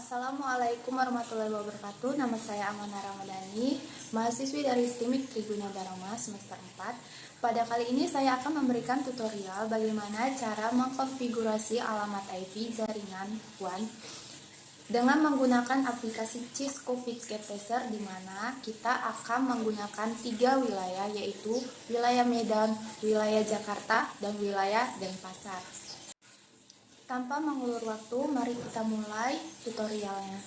Assalamualaikum warahmatullahi wabarakatuh. Nama saya Amana Ramadhani, mahasiswi dari STIMIK Triguna Dharma semester 4. Pada kali ini saya akan memberikan tutorial bagaimana cara mengkonfigurasi alamat IP jaringan WAN dengan menggunakan aplikasi Cisco Pixget Tracer, di mana kita akan menggunakan 3 wilayah, yaitu wilayah Medan, wilayah Jakarta, dan wilayah Denpasar. Tanpa mengulur waktu, mari kita mulai tutorialnya.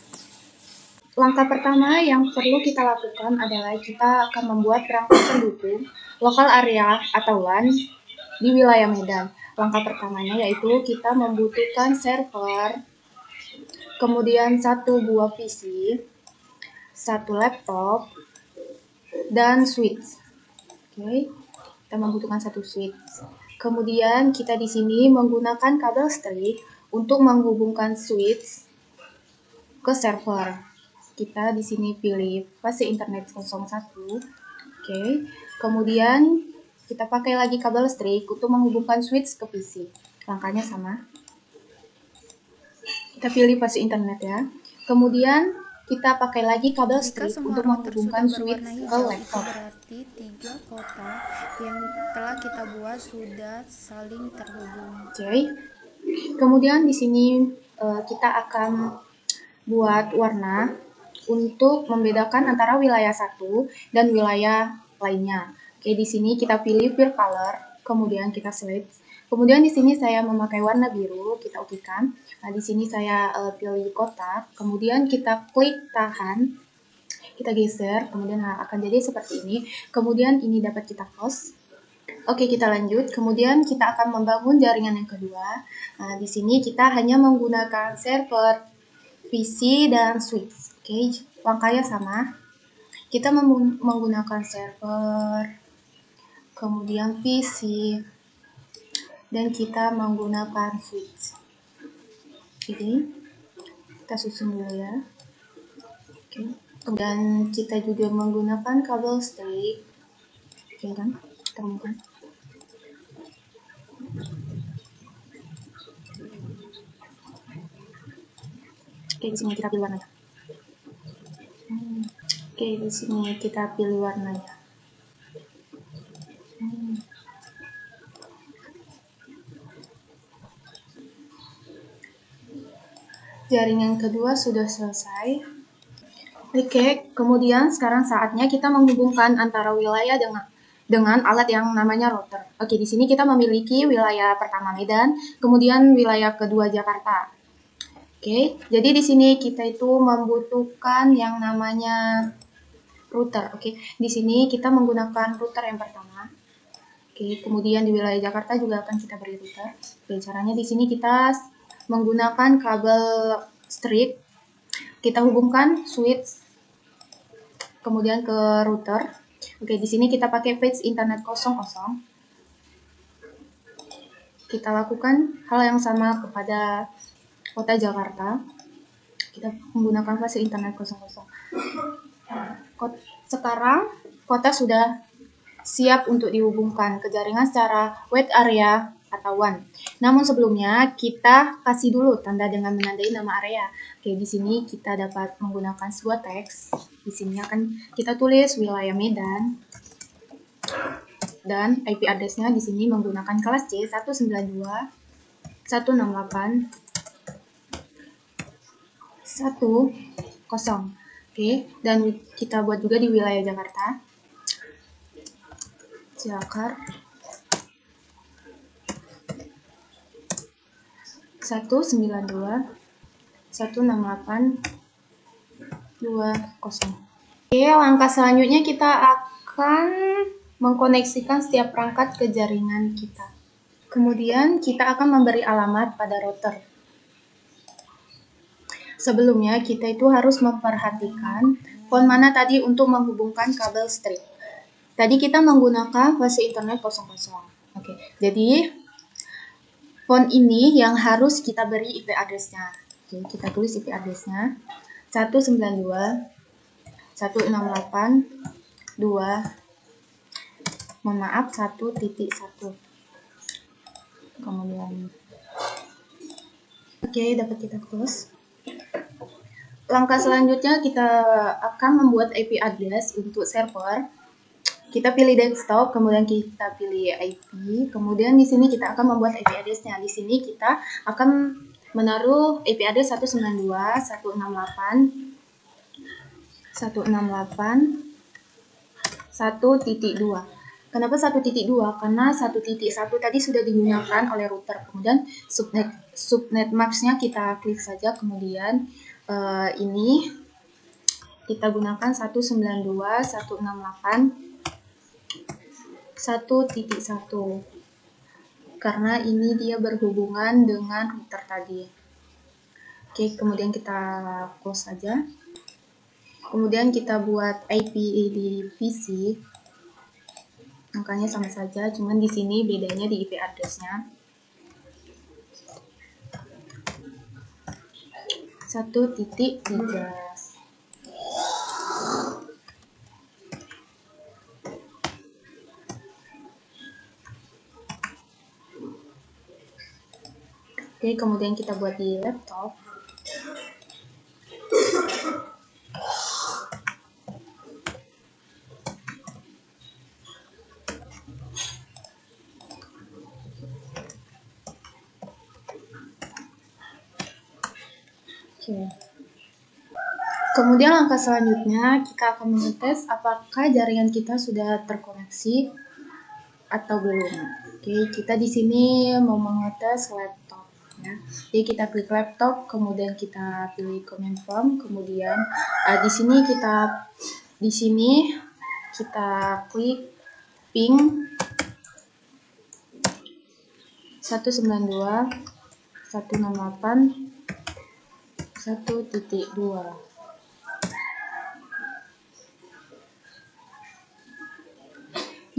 Langkah pertama yang perlu kita lakukan adalah kita akan membuat perangkat pendukung lokal area atau WAN di wilayah Medan. Langkah pertamanya yaitu kita membutuhkan server, kemudian 1 buah PC, 1 laptop, dan switch. Oke, kita membutuhkan 1 switch. Kemudian kita di sini menggunakan kabel string untuk menghubungkan switch ke server. Kita di sini pilih fase internet 01. Oke. Kemudian kita pakai lagi kabel string untuk menghubungkan switch ke PC. Langkahnya sama. Kita pilih fase internet ya. Kemudian kita pakai lagi kabel string untuk menghubungkan switch ke laptop. Berarti 3 kota yang telah kita buat sudah saling terhubung. Oke. Kemudian di sini kita akan buat warna untuk membedakan antara wilayah 1 dan wilayah lainnya. Oke, di sini kita pilih fill color, kemudian kita select. Kemudian di sini saya memakai warna biru, kita okekan. Nah, di sini saya pilih kotak, kemudian kita klik tahan, kita geser, kemudian akan jadi seperti ini. Kemudian ini dapat kita close. Oke, kita lanjut. Kemudian kita akan membangun jaringan yang kedua. Nah, di sini kita hanya menggunakan server, PC, dan switch. Oke, langkahnya sama. Kita menggunakan server, kemudian PC, dan kita menggunakan switch. Oke, kita susun dulu ya. Oke, kemudian kita juga menggunakan kabel string. Oke kan, kita menggunakan. Oke, di sini kita pilih warnanya. Oke, di sini kita pilih warnanya. Jaringan kedua sudah selesai. Oke, kemudian sekarang saatnya kita menghubungkan antara wilayah dengan alat yang namanya router. Oke, di sini kita memiliki wilayah pertama Medan, kemudian wilayah kedua Jakarta. Oke, jadi di sini kita itu membutuhkan yang namanya router. Oke, di sini kita menggunakan router yang pertama. Oke, kemudian di wilayah Jakarta juga akan kita beri router. Oke, caranya di sini kita menggunakan kabel strip. Kita hubungkan switch kemudian ke router. Oke, di sini kita pakai page internet 00. Kita lakukan hal yang sama kepada kota Jakarta. Kita menggunakan fase internet 00. Sekarang kota sudah siap untuk dihubungkan ke jaringan secara wide area atau WAN. Namun sebelumnya kita kasih dulu tanda dengan menandai nama area. Oke, di sini kita dapat menggunakan sebuah teks. Di sini akan kita tulis wilayah Medan dan IP address-nya di sini menggunakan kelas C 192.168.1.0. Oke, dan kita buat juga di wilayah Jakarta. Jakarta 192.168.2.0. Oke, langkah selanjutnya kita akan mengkoneksikan setiap perangkat ke jaringan kita. Kemudian kita akan memberi alamat pada router. Sebelumnya kita itu harus memperhatikan port mana tadi untuk menghubungkan kabel strip. Tadi kita menggunakan fase internet 00. Oke, jadi port ini yang harus kita beri IP address-nya. Oke, kita tulis IP address-nya 192.168.2. Mohon maaf, 1.1. Kemudian oke, dapat kita close. Langkah selanjutnya kita akan membuat IP address untuk server. Kita pilih desktop, kemudian kita pilih IP, kemudian di sini kita akan membuat IP address-nya. Di sini kita akan menaruh IP address 192.168.1.2. Kenapa 1.2? Karena 1.1 tadi sudah digunakan oleh router. Kemudian subnet max-nya kita klik saja, kemudian ini kita gunakan 192.168.1.1 karena ini dia berhubungan dengan router tadi. Oke, kemudian kita close saja. Kemudian kita buat IP di PC. Angkanya sama saja, cuman di sini bedanya di IP address-nya. 1.3. Oke, kemudian kita buat di laptop. Oke. Kemudian langkah selanjutnya kita akan mengetes apakah jaringan kita sudah terkoneksi atau belum. Oke, kita di sini mau mengetes laptop ya. Jadi kita klik laptop, kemudian kita pilih command prompt, kemudian di sini kita klik ping 192.168.1.2.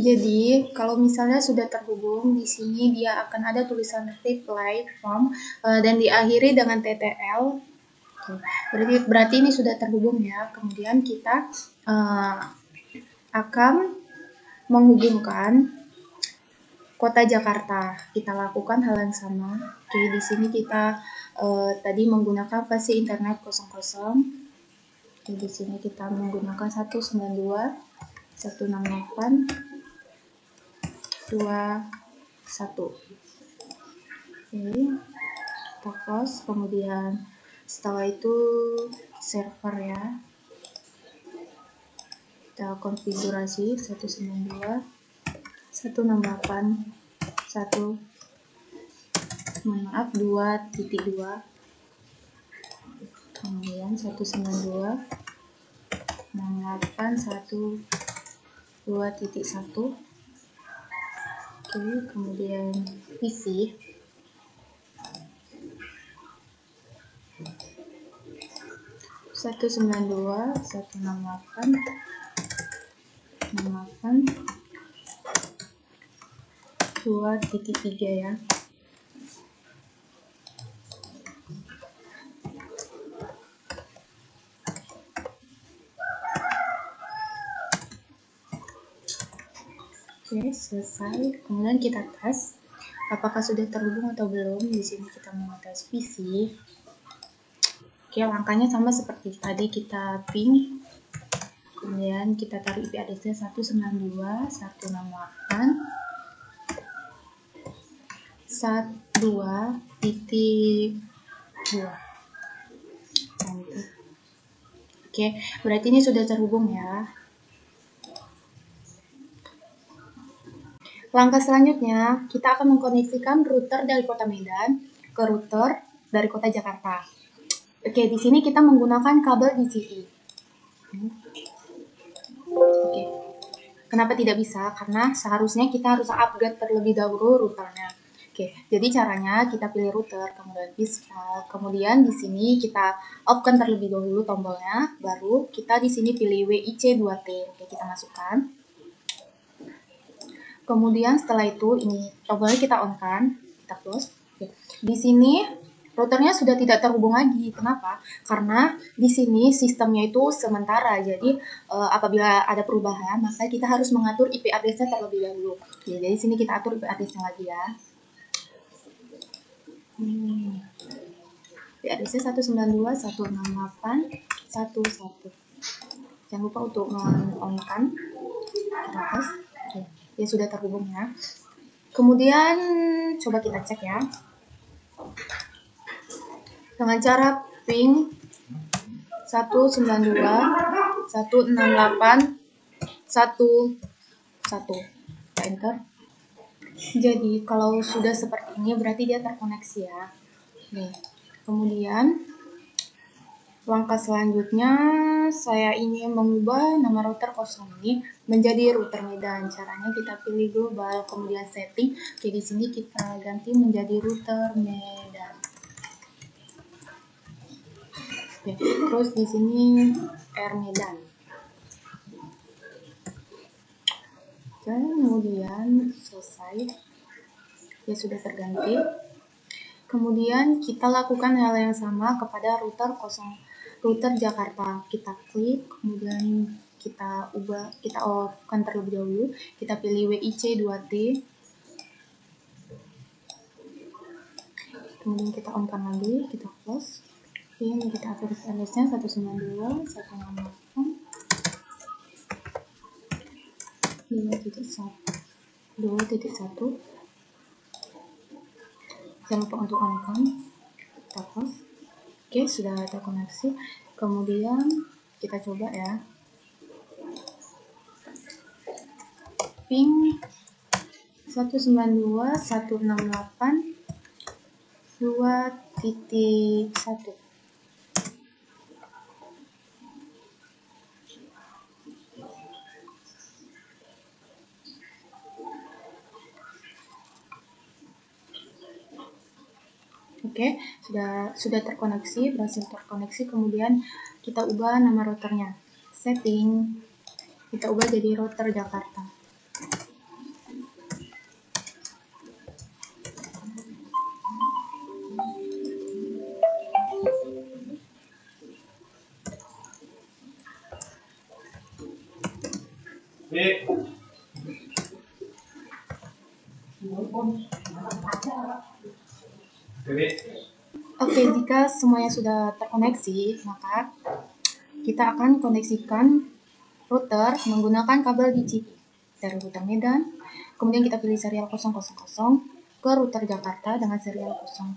Jadi, kalau misalnya sudah terhubung, di sini dia akan ada tulisan reply from dan diakhiri dengan TTL. Berarti ini sudah terhubung ya. Kemudian kita akan menghubungkan Kota Jakarta. Kita lakukan hal yang sama. Oke, di sini kita tadi menggunakan versi internet 00. Oke, di sini kita menggunakan 192.168.2.1. Oke, kita close, kemudian setelah itu server ya, kita konfigurasi 2.2, kemudian 192.168.1.2.1. Oke, kemudian PC. Satu 2.3 ya. Oke, selesai. Kemudian kita tes apakah sudah terhubung atau belum. Di sini kita mau tes PC. Oke, langkahnya sama seperti tadi, kita ping, kemudian kita taruh IP address-nya 192.168.1.2. Oke, berarti ini sudah terhubung ya. Langkah selanjutnya, kita akan mengkoneksikan router dari Kota Medan ke router dari Kota Jakarta. Oke, di sini kita menggunakan kabel DCI. Oke, kenapa tidak bisa? Karena seharusnya kita harus upgrade terlebih dahulu routernya. Oke, jadi caranya kita pilih router, kemudian install, kemudian di sini kita off-kan terlebih dahulu tombolnya, baru kita di sini pilih WIC2T. Oke, kita masukkan. Kemudian setelah itu ini tombolnya kita on-kan, kita close. Oke. Di sini routernya sudah tidak terhubung lagi. Kenapa? Karena di sini sistemnya itu sementara. Jadi apabila ada perubahan, maka kita harus mengatur IP address-nya terlebih dahulu. Oke, jadi sini kita atur IP address-nya lagi ya. PRDC 192.168.11. Jangan lupa untuk on-kan. Kita tes. Oke, ya sudah terhubung ya. Kemudian coba kita cek ya. Dengan cara ping 192.168.11. Kita enter. Jadi kalau sudah seperti ini berarti dia terkoneksi ya. Oke. Kemudian langkah selanjutnya saya ingin mengubah nama router kosong ini menjadi router Medan. Caranya kita pilih global, kemudian setting. Oke, di sini kita ganti menjadi router Medan. Oke, terus di sini R Medan. Kemudian selesai. Ya sudah terganti. Kemudian kita lakukan hal yang sama kepada router Jakarta. Kita klik, kemudian kita off-kan terlebih dahulu. Kita pilih WIC 2T. Kemudian kita on-kan lagi, kita close. Ini kita atur address-nya 192.168.2.1. Jangan lupa untuk on-kan. Kita close. Oke, sudah terkoneksi. Kemudian kita coba ya. Ping 192.168.2.1. Oke, sudah terkoneksi, berhasil terkoneksi. Kemudian kita ubah nama routernya. Setting, kita ubah jadi router Jakarta. Oke, jika semuanya sudah terkoneksi, maka kita akan koneksikan router menggunakan kabel DCP dari router Medan. Kemudian kita pilih serial 000 ke router Jakarta dengan serial 000.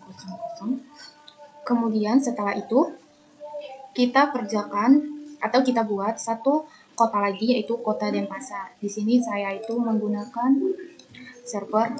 Kemudian setelah itu kita kerjakan atau kita buat satu kota lagi, yaitu kota Denpasar. Di sini saya itu menggunakan server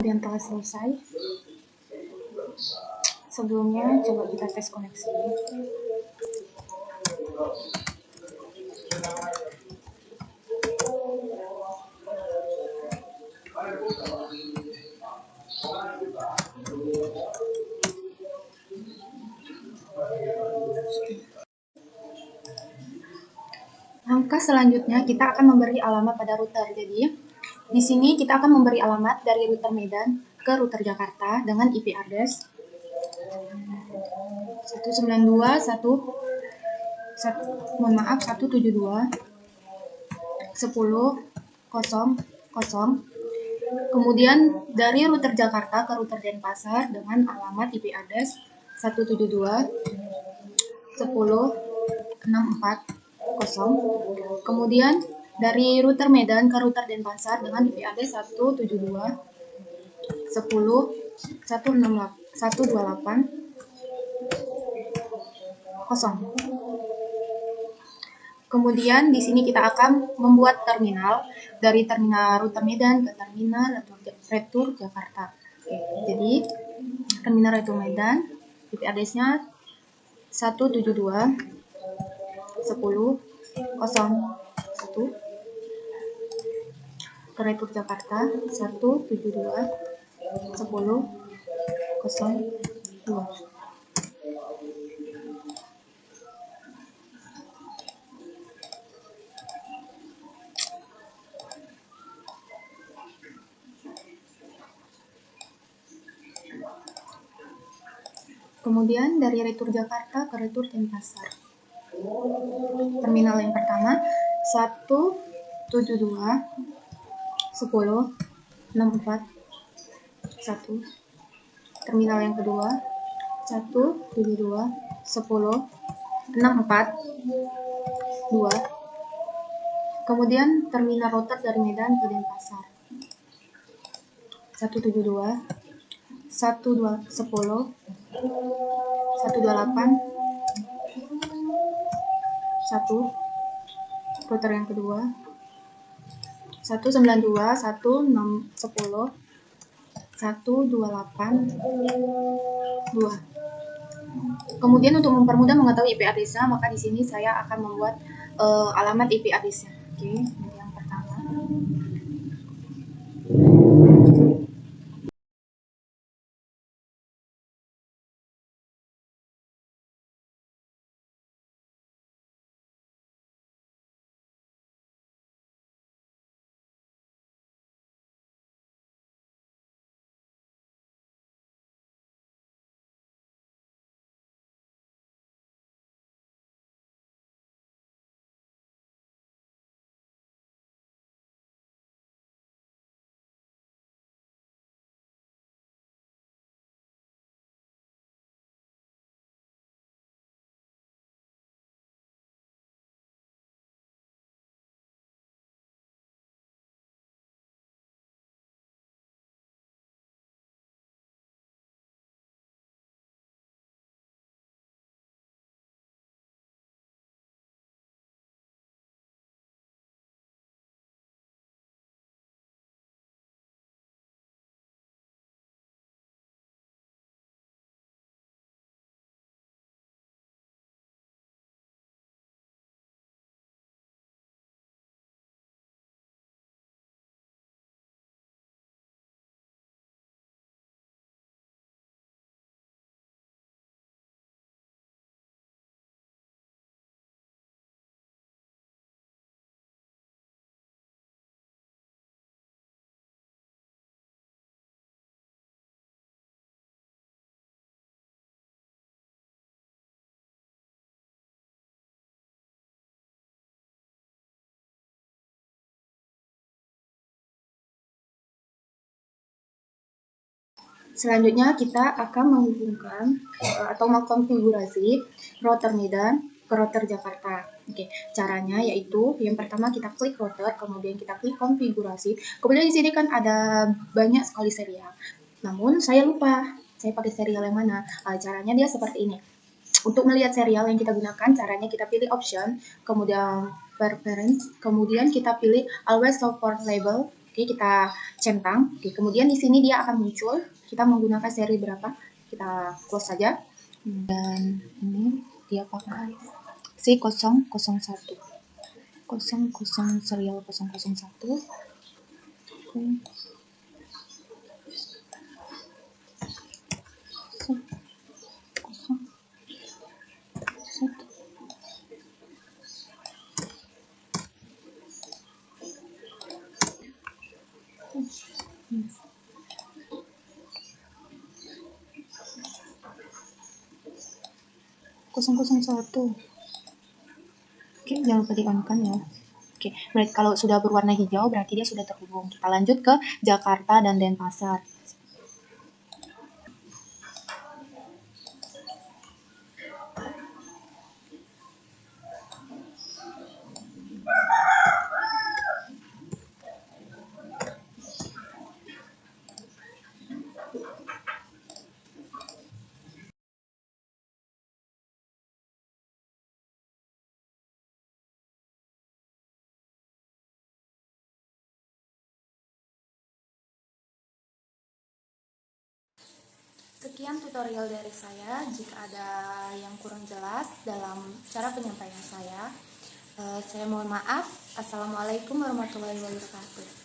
yang telah selesai. Sebelumnya coba kita tes koneksi. Langkah selanjutnya kita akan memberi alamat pada router. Jadi di sini kita akan memberi alamat dari router Medan ke router Jakarta dengan IP address 172.172.10.00. Kemudian dari router Jakarta ke router Denpasar dengan alamat IP address 172.10.64.0. Kemudian dari router Medan ke router Denpasar dengan IP address 172.168.0. Kemudian di sini kita akan membuat terminal dari terminal rute Medan ke terminal retur Jakarta. Oke, jadi terminal retur Medan, IP address-nya 172.10.01 ke retur Jakarta 172.10.02. Kemudian dari retur Jakarta ke retur Denpasar. Terminal yang pertama 172.10.64.1. Terminal yang kedua 172.10.64.2. Kemudian terminal router dari Medan ke Denpasar 172 12 10 128 1. Router yang kedua 192 16 10 128 2. Kemudian untuk mempermudah mengetahui IP address-nya, maka di sini saya akan membuat alamat IP address-nya. Oke, yang pertama. Selanjutnya kita akan menghubungkan atau mengkonfigurasi router Medan ke router Jakarta. Oke, caranya yaitu yang pertama kita klik router, kemudian kita klik konfigurasi. Kemudian di sini kan ada banyak sekali serial. Namun saya lupa, saya pakai serial yang mana. Caranya dia seperti ini. Untuk melihat serial yang kita gunakan, caranya kita pilih option, kemudian preference, kemudian kita pilih always support label. Oke, kita centang. Oke, kemudian di sini dia akan muncul. Kita menggunakan seri berapa? Kita close saja. Dan ini dia pakai C001. 00 serial 001. Oke. Satu. Oke, jangan lupa di-on-kan ya. Oke, berarti kalau sudah berwarna hijau berarti dia sudah terhubung. Kita lanjut ke Jakarta dan Denpasar. Sekian tutorial dari saya. Jika ada yang kurang jelas dalam cara penyampaian saya mohon maaf. Assalamualaikum warahmatullahi wabarakatuh.